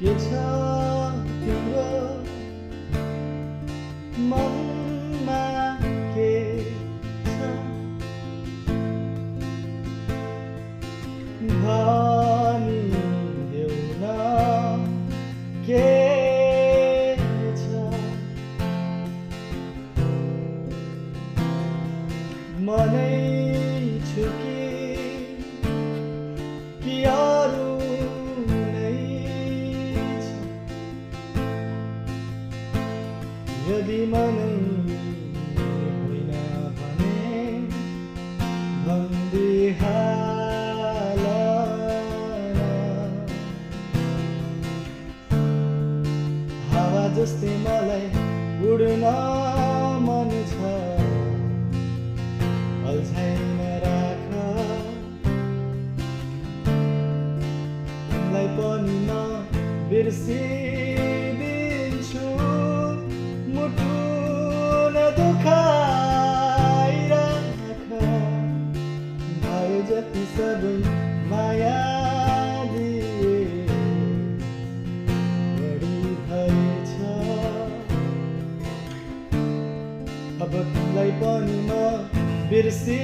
के छ तिम्रो मनमा के छ भनिदेऊ न के छ मनै छु कि अरू यदि मनै होइन भने भनिदिहाल न। हावा जस्तै मलाई उड्न मन छ अल्झाइन राख तिमीलाई पनि म बिर्सिदिन्छु मुटु नदुखाइराख भए जति सबै माया दिए बढी भएछ अब तिमीलाई पनि म बिर्सि